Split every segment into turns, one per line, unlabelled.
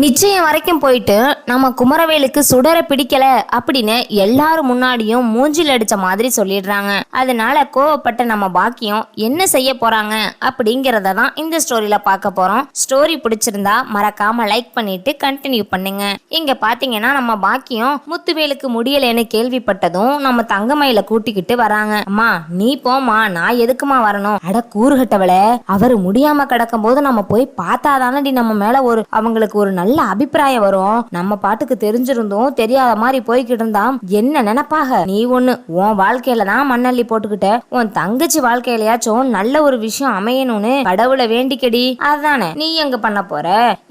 நிச்சயம் வரைக்கும் போயிட்டு நம்ம குமரவேலுக்கு சுடர பிடிக்கல அப்படின்னு எல்லாரும் முன்னாடியும் மூஞ்சில் அடிச்ச மாதிரி சொல்லிடுறாங்க. அதனால கோவப்பட்ட நம்ம பாக்கியம் என்ன செய்ய போறாங்க அப்படிங்கறத தான் இந்த ஸ்டோரியில பார்க்க போறோம். ஸ்டோரி பிடிச்சிருந்தா மறக்காம லைக் பண்ணிட்டு கண்டினியூ பண்ணுங்க. இங்க பாத்தீங்கன்னா நம்ம பாக்கியம் முத்துவேலுக்கு முடியலன்னு கேள்விப்பட்டதும் நம்ம தங்கமயில கூட்டிக்கிட்டு வராங்க. அம்மா நீ போமா, நான் எதுக்குமா வரணும்? அட கூறுகட்டவள, அவரு முடியாம கிடக்கும் போது நம்ம போய் பார்த்தாதானடி நம்ம மேல அவங்களுக்கு ஒரு நல்ல அபிப்பிராயம் வரும். நம்ம பாட்டுக்கு தெரிஞ்சிருந்தோம் தெரியாத மாதிரி போய்கிட்டு இருந்தா என்ன நினைப்பாக? நீ ஒண்ணு உன் வாழ்க்கையில தான் மண்ணள்ளி போட்டுக்கிட்ட, உன் தங்கச்சி வாழ்க்கையிலயாச்சும் நல்ல ஒரு விஷயம் அமையணும்னு கடவுளை வேண்டிக்கடி. அதுதானே நீ எங்க பண்ண போற?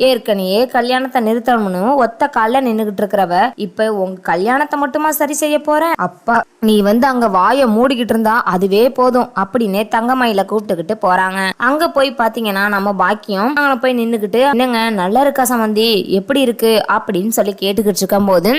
ஏற்கனவே கல்யாணத்தை நிறுத்தணும்னு ஒத்த கால்ல நின்னுகிட்டு இருக்கிறவ இப்ப உங்க கல்யாணத்தை மட்டுமா சரி செய்ய போற? அப்பா நீ அங்க வாய மூடிக்கிட்டு இருந்தா அதுவே போதும் அப்படின்னு தங்கமயில கூப்பிட்டுக்கிட்டு போறாங்க. அங்க போய் பாத்தீங்கன்னா நம்ம பாக்கியம் அங்க போய் நின்னுக்கிட்டு, என்னங்க நல்லா இருக்கா சம்பந்தி, எப்படி இருக்கு அப்படின்னு சொல்லி கேட்டுக்கிட்டு இருக்கும் போது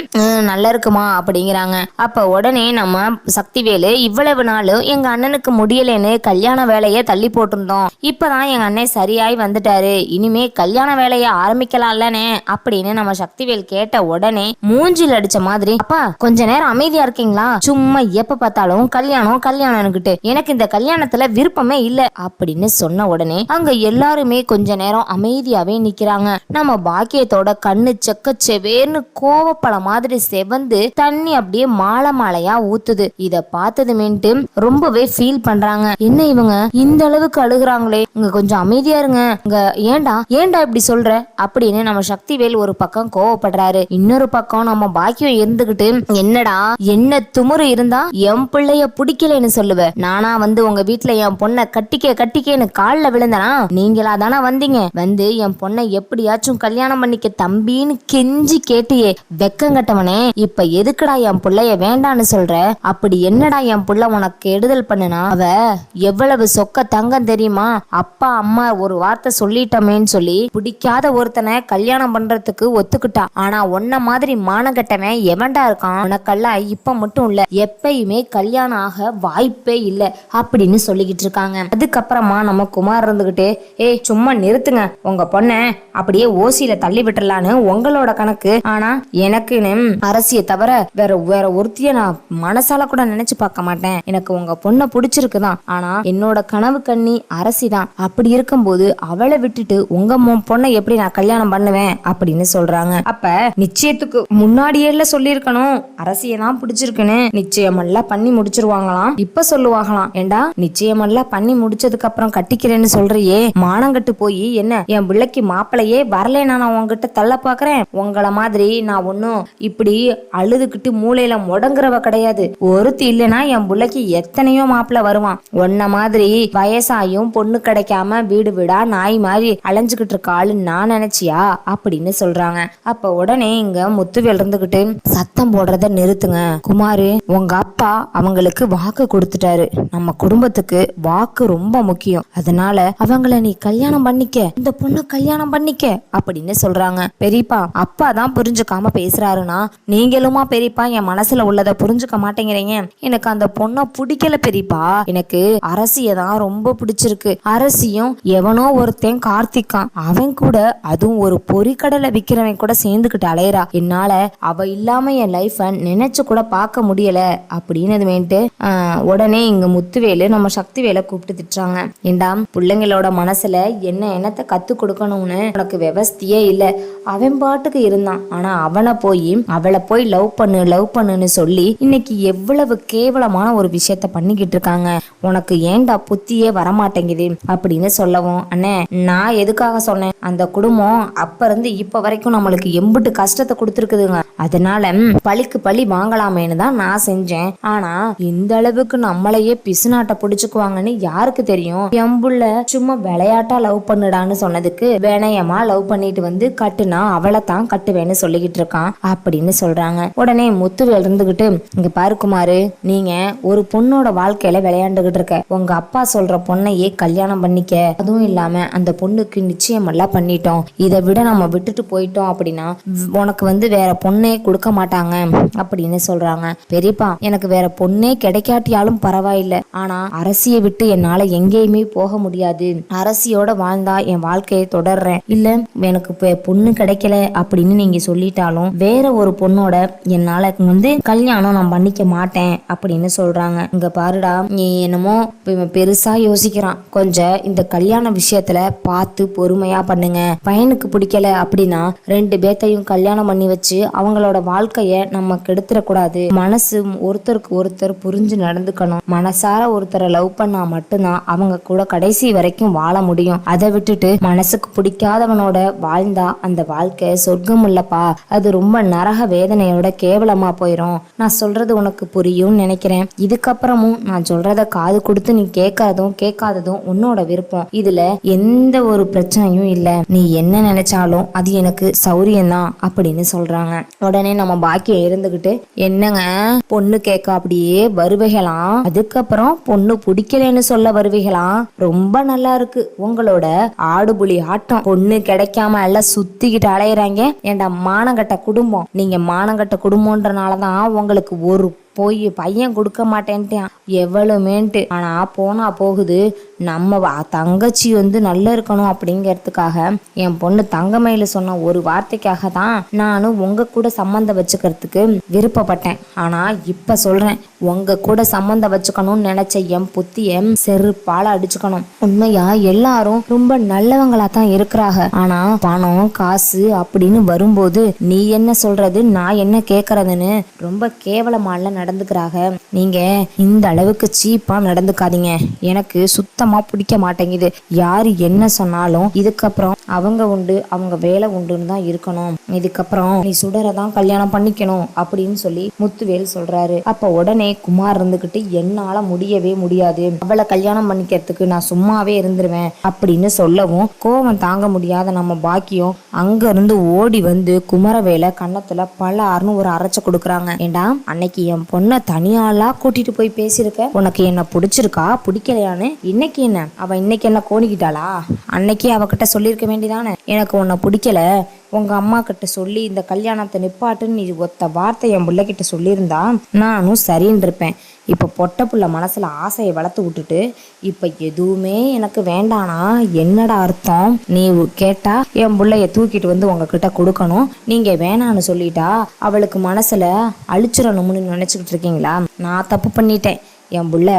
நல்லா இருக்குமா அப்படிங்கிறாங்க. அப்ப உடனே நம்ம சக்திவேலு, இவ்வளவு நாளும் எங்க அண்ணனுக்கு முடியலன்னு கல்யாண வேலையை தள்ளி போட்டிருந்தோம், இப்பதான் எங்க அண்ணன் சரியாய் வந்துட்டாரு, இனிமே கல்யாண வேலையை ஆரம்பிக்கலாம்லனே அப்படின்னு நம்ம சக்திவேல் கேட்ட உடனே மூஞ்சில் அடிச்ச மாதிரி, அப்பா கொஞ்ச நேரம் அமைதியா இருக்கீங்களா? சும்மா எப்ப பார்த்தாலும் கல்யாணம் கல்யாணம்னுகிட்டு எனக்கு இந்த கல்யாணத்துல விருப்பமே இல்ல அப்படின்னு சொன்ன உடனே அங்க எல்லாருமே கொஞ்ச நேரம் அமைதியாவே நிக்கிறாங்க. நம்ம பாக்கியத்தோட கண்ணு செக்க செவேர்னு கோவப்பழ மாதிரி செவந்து தண்ணி அப்படியே மாலை மாலையா ஊத்துது. இத பார்த்ததுமேட்டு ரொம்பவே ஃபீல் பண்றாங்க. என்ன இவங்க இந்த அளவுக்கு அழுகுறாங்களே, இங்க கொஞ்சம் அமைதியா இருங்க, இங்க ஏண்டா இப்படி சொல்ற அப்படின்னு நம்ம சக்திவேல் ஒரு பக்கம் கோவப்படுறாரு. இன்னொரு பக்கம் நம்ம பாக்கியம் இருந்துகிட்டு, என்னடா என்ன துமுறு இருந்தா என் பிள்ளைய பிடிக்கலன்னு சொல்லுவ? நானா உங்க வீட்டுல என் பொண்ணை கட்டிக்கன்னு கால்ல விழுந்தனா? நீங்களா தானே வந்தீங்க, என் பொண்ணை எப்படியாச்சும் கல்யாணம் பண்ணிக்க தம்பின்னு கெஞ்சி கேட்டியே, வெக்கங்கட்டவனே, இப்ப எதுக்குடா என் புள்ளைய வேண்டான்னு சொல்ற? அப்படி என்னடா என் புள்ள உனக்கு கெடுதல் பண்ணுனா? அவ எவ்வளவு சொக்க தங்கம் தெரியுமா? அப்பா அம்மா ஒரு வார்த்தை சொல்லிட்டமேன்னு சொல்லி பிடிக்காத ஒருத்தனை கல்யாணம் பண்றதுக்கு ஒத்துக்கிட்டா. ஆனா உன்ன மாதிரி மானகட்டவன் எவன்டா இருக்கான்? உனக்கெல்லாம் இப்ப மட்டும் இல்ல, எப்பயுமே கல்யாணம் ஆக வாய்ப்பே இல்ல அப்படின்னு சொல்லிக்கிட்டு இருக்காங்க. அதுக்கப்புறமா நம்ம குமார் இருந்துகிட்டு, சும்மா நிறுத்துங்க, உங்க பொண்ண அப்படியே ஓசியில தள்ளி விட்டுலான்னு உங்களோட கணக்கு. ஆனா எனக்குன்னு அரசிய தவிர வேற ஒருத்திய நான் மனசால கூட நினைச்சு பார்க்க மாட்டேன். எனக்கு உங்க பொண்ணை பிடிச்சிருக்குதான், ஆனா என்னோட கனவு கண்ணி அரசி தான். அப்படி இருக்கும்போது அவளை விட்டுட்டு உங்க பொண்ணை எப்படி நான் கல்யாணம் பண்ணுவேன் அப்படின்னு சொல்றாங்க. அப்ப நிச்சயத்துக்கு முன்னாடியே சொல்லிருக்கணும், அரசியதான் பிடிச்சிருக்குன்னு. நிச்சயமெல்லாம் பண்ணி முடிச்சிருவாங்களாம். இப்ப சொல்லுவாங்களாம், ஏண்டா நிச்சயமெல்லாம் பண்ணி முடிச்சதுக்கு அப்புறம் கட்டிக்கிறேன்னு சொல்றியே, மானங்கட்டு போய் என்ன என் பிள்ளைக்கு மாப்பிளையே வரல, நான் உங்ககிட்ட தள்ள பாக்குறேன். உங்கள மாதிரி நான் ஒன்னும் இப்படி அழுதுகிட்டு மூளையில முடங்குறவ கிடையாது. ஒருத்தி இல்லைன்னா என் பிள்ளைக்கு எத்தனையோ மாப்பிள்ள வருவான். உன்ன மாதிரி வயசாயும் பொண்ணு கிடைக்காம வீடு வீடா நாய் மாதிரி அலைஞ்சுகிட்டு இருக்க ஆளு நான் நினைச்சியா அப்படின்னு சொல்றாங்க. அப்ப உடனே இங்க முத்துவேல் இருந்துகிட்டு, சத்தம் போடுறத நிறுத்துங்க குமாரு, உங்க அப்பா அவங்களுக்கு வாக்கு கொடுத்துட்டாரு, நம்ம குடும்பத்துக்கு வாக்கு ரொம்ப முக்கியம், அதனால அவங்கள நீ கல்யாணம் பண்ணிக்க, இந்த பொண்ணு கல்யாணம் பண்ணிக்க அப்படின்னு சொல்றாங்க. பெரியப்பா அப்பா தான் புரிஞ்சுக்காம பேசுறாருன்னா நீங்களுமா பெரியப்பா என் மனசுல உள்ளதை புரிஞ்சுக்க மாட்டேங்கிறீங்க? எனக்கு அந்த பொண்ணை பிடிக்கல பெரியப்பா, எனக்கு அரசிய தான் ரொம்ப பிடிச்சிருக்கு. அரசியும் எவனோ ஒருத்தன் கார்த்திகான், அவன் கூட அதுவும் ஒரு பொறிக்கடலை விக்கிறவன் கூட சேர்ந்துக்கிட்டு அலையறா. என்னால அவ இல்லாம என் லைஃப நினைச்சு கூட பார்க்க முடியல அப்படின்னு வேண்டு உடனே இங்க முத்துவேலு நம்ம சக்திவேலை கூப்பிட்டு திட்டுறாங்க. ஏண்டா பிள்ளைங்களோட மனசுல என்னத்தை கத்து கொடுக்கணும்னு உனக்கு விவஸ்தியே இல்ல. அவன் பாட்டுக்கு இருந்தான், ஆனா அவளை போய் லவ் பண்ணுன்னு சொல்லி இன்னைக்கு எவ்வளவு கேவலமான ஒரு விஷயத்த பண்ணிக்கிட்டு இருக்காங்க. உனக்கு ஏண்டா புத்தியே வரமாட்டேங்குது அப்படின்னு சொல்லவும், அண்ணே நான் எதுக்காக சொன்னேன், அந்த குடும்பம் அப்ப இருந்து இப்ப வரைக்கும் நம்மளுக்கு எம்பிட்டு கஷ்டத்தை கொடுத்துருக்குதுங்க, அதனால பழிக்கு பழி வாங்கலாமேன்னு தான் நான் செஞ்சேன். ஆனா இந்த அளவுக்கு நம்மளையே பிசுநாட்டை பிடிச்சுக்குவாங்கன்னு யாருக்கு தெரியும்? எம்புள்ள சும்மா விளையாட்டா லவ் பண்ணுடான்னு சொன்னதுக்கு வினயமா லவ் பண்ணிட்டு கட்டுனா அவளை தான் கட்டுவேன்னு சொல்லிக்கிட்டு இருக்கான் அப்படின்னு சொல்றாங்க. உடனே முத்துவேல் இருந்துகிட்டு, இங்க பாரு குமாரு, நீங்க ஒரு பொண்ணோட வாழ்க்கையில விளையாண்டுகிட்டு இருக்க, உங்க அப்பா சொல்ற பொண்ணையே கல்யாணம் பண்ணிக்க, அதுவும் இல்லாம அந்த பொண்ணுக்கு நிச்சயம் எல்லாம் பண்ணிட்டோம், இதை விட நம்ம விட்டுட்டு போயிட்டோம் அப்படின்னா உனக்கு வேற பொண்ணே கொடுக்க மாட்டாங்க அப்படின்னு சொல்றாங்க. பெரியப்பா எனக்கு வேற பொண்ணே கிடைக்காட்டியாலும் பரவாயில்ல, ஆனா அரசியை விட்டு என்னால எங்கேயுமே போக முடியாது. அரசியோட வாழ்ந்தா என் வாழ்க்கையை தொடர்றேன். இல்ல எனக்கு பொண்ணு கிடைக்கல அப்படின்னு நீங்க சொல்லிட்டாலும் வேற ஒரு பொண்ணோட என்னால கல்யாணம் நான் பண்ணிக்க மாட்டேன் அப்படின்னு சொல்றாங்க. இங்க பாருடா, நீ என்னமோ பெருசா யோசிக்கிறான். கொஞ்சம் இந்த கல்யாண விஷயத்துல பார்த்து பொறுமையா பண்ணுங்க. பையனுக்கு பிடிக்கல அப்படின்னா 2 பேத்தையும் கல்யாணம் பண்ணி வச்சு அவங்களோட வாழ்க்கைய நம்ம கெடுத்துடக்கூடாது. மனசு ஒருத்தருக்கு ஒருத்தர் புரிஞ்சு நடந்துக்கணும். மனசார ஒருத்தரை லவ் பண்ணா மட்டும்தான் அவங்க கூட கடைசி வரைக்கும் வாழ முடியும். அதை விட்டுட்டு மனசுக்கு பிடிக்காதவனோட வாழ்ந்தா அந்த வாழ்க்கை சொர்க்கம் இல்லப்பா, அது ரொம்ப நரக வேதனையோட கேவலமா போயிரும். நான் சொல்றது உனக்கு புரியும் நினைக்கிறேன். இதுக்கப்புறமும் நான் சொல்றத காது கொடுத்து நீ கேட்காததும் உன்னோட விருப்பம். இதுல எந்த ஒரு பிரச்சனையும் இல்ல. நீ என்ன நினைச்சாலும் அது எனக்கு சௌரியம்தான் அப்படின்னு சொல்றாங்க. உடனே நம்ம பாக்கியம் இருந்துகிட்டு, என்னங்க பொண்ணு கேட்க அப்படியே வருவைகளாம், அதுக்கப்புறம் பொண்ணு பிடிக்கலன்னு சொல்ல வருவைகளாம், ரொம்ப நல்லா இருக்கு உங்களோட ஆடுபுலி ஆட்டம். பொண்ணு கிடைக்காம எல்லாம் சுத்திக்கிட்டு அலையிறாங்க. ஏண்டா மானங்கட்ட குடும்பம், நீங்க மானங்கட்ட குடும்பம்ன்றனாலதான் உங்களுக்கு ஒரு போய் பையன் கொடுக்க மாட்டேன்ட்டான் எவ்வளவுமேன்ட்டு. ஆனா போனா போகுது, நம்ம தங்கச்சி நல்லா இருக்கணும் அப்படிங்கிறதுக்காக என் பொண்ணு தங்கமயில சொன்ன ஒரு வார்த்தைக்காக தான் நானும் உங்க கூட சம்மந்தம் வச்சுக்கிறதுக்கு விருப்பப்பட்டேன். ஆனா இப்ப சொல்றேன், உங்க கூட சம்மந்தம் வச்சுக்கணும்னு நினைச்ச என் புத்திய செருப்பால அடிச்சுக்கணும். உண்மையா எல்லாரும் ரொம்ப நல்லவங்களா தான் இருக்கிறாங்க. ஆனா பணம் காசு அப்படின்னு வரும்போது நீ என்ன சொல்றது நான் என்ன கேக்குறதுன்னு ரொம்ப கேவலமால நடந்துக்கிறாங்க. நீங்க இந்த அளவுக்கு சீப்பா நடந்துக்காதீங்க. எனக்கு சுத்தமா பிடிக்க மாட்டேங்குது. யாரு என்ன சொன்னாலும் இதுக்கப்புறம் அவங்க உண்டு அவங்க வேலை உண்டுன்னு தான் இருக்கணும். இதுக்கப்புறம் நீ சுடரதான் கல்யாணம் பண்ணிக்கணும் அப்படின்னு சொல்லி முத்துவேல் சொல்றாரு. அப்ப உடனே குமார் இருந்துகிட்டு, என்னால முடியவே முடியாது, அவளை கல்யாணம் பண்ணிக்கிறதுக்கு நான் சும்மாவே இருந்துருவேன் அப்படின்னு சொல்லவும் கோவம் தாங்க முடியாத நம்ம பாக்கியம் அங்க இருந்து ஓடி வந்து குமரவேலை கன்னத்துல பலார்னு ஒரு அரைச்ச கொடுக்குறாங்க. ஏண்டா அன்னைக்கு என் பொண்ணை தனியாளா கூட்டிட்டு போய் பேசியிருக்க, உனக்கு என்ன பிடிச்சிருக்கா பிடிக்கலையான்னு? இன்னைக்கு என்ன அவ இன்னைக்கு என்ன கோணிக்கிட்டாளா? அன்னைக்கு அவகிட்ட சொல்லியிருக்க வேண்டியதானே, எனக்கு உன்னை பிடிக்கல, உங்க அம்மா கிட்ட சொல்லி இந்த கல்யாணத்தை நிப்பாட்டுன்னு நீ ஒத்த வார்த்தை என் பிள்ளைகிட்ட சொல்லியிருந்தா நானும் சரின்னு இருப்பேன். இப்ப பொட்ட புள்ள மனசுல ஆசையை வளர்த்து விட்டுட்டு இப்ப எதுவுமே எனக்கு வேண்டானா என்னடா அர்த்தம்? நீ கேட்டா என் பிள்ளைய தூக்கிட்டு வந்து உங்ககிட்ட கொடுக்கணும், நீங்க வேணான்னு சொல்லிட்டா அவளுக்கு மனசுல அழிச்சிடணும்னு நினைச்சுக்கிட்டு இருக்கீங்களா? நான் தப்பு பண்ணிட்டேன். என் புள்ள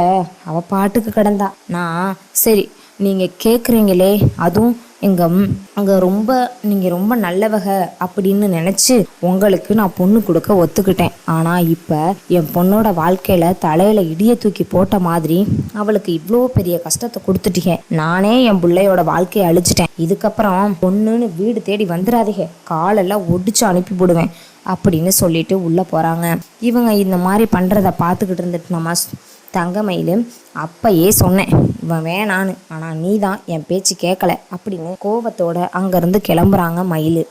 அவ பாட்டுக்கு கிடந்தா. நான் சரி நீங்க கேக்குறீங்களே, அதுவும் நீங்க ரொம்ப நல்லவக அப்படின்னு நினைச்சு உங்களுக்கு நான் பொண்ணு கொடுக்க ஒத்துக்கிட்டேன். ஆனா இப்ப என் பொண்ணோட வாழ்க்கையில தலையில இடிய தூக்கி போட்ட மாதிரி அவளுக்கு இவ்வளோ பெரிய கஷ்டத்தை கொடுத்துட்டீங்க. நானே என் பிள்ளையோட வாழ்க்கையை அழிச்சிட்டேன். இதுக்கப்புறம் பொண்ணுன்னு வீடு தேடி வந்துடாதீங்க, காலெல்லாம் ஒடிச்சு அனுப்பி போடுவேன் அப்படின்னு சொல்லிட்டு உள்ள போறாங்க. இவங்க இந்த மாதிரி பண்றத பார்த்துக்கிட்டு இருந்துட்டு நம்ம தங்கமயிலும் அப்பயே சொன்னேன் இவன் வேணான்னு, ஆனா நீ தான் என் பேச்சு கேட்கல அப்படின்னு கோபத்தோட அங்கிருந்து கிளம்புறாங்க மயிலு.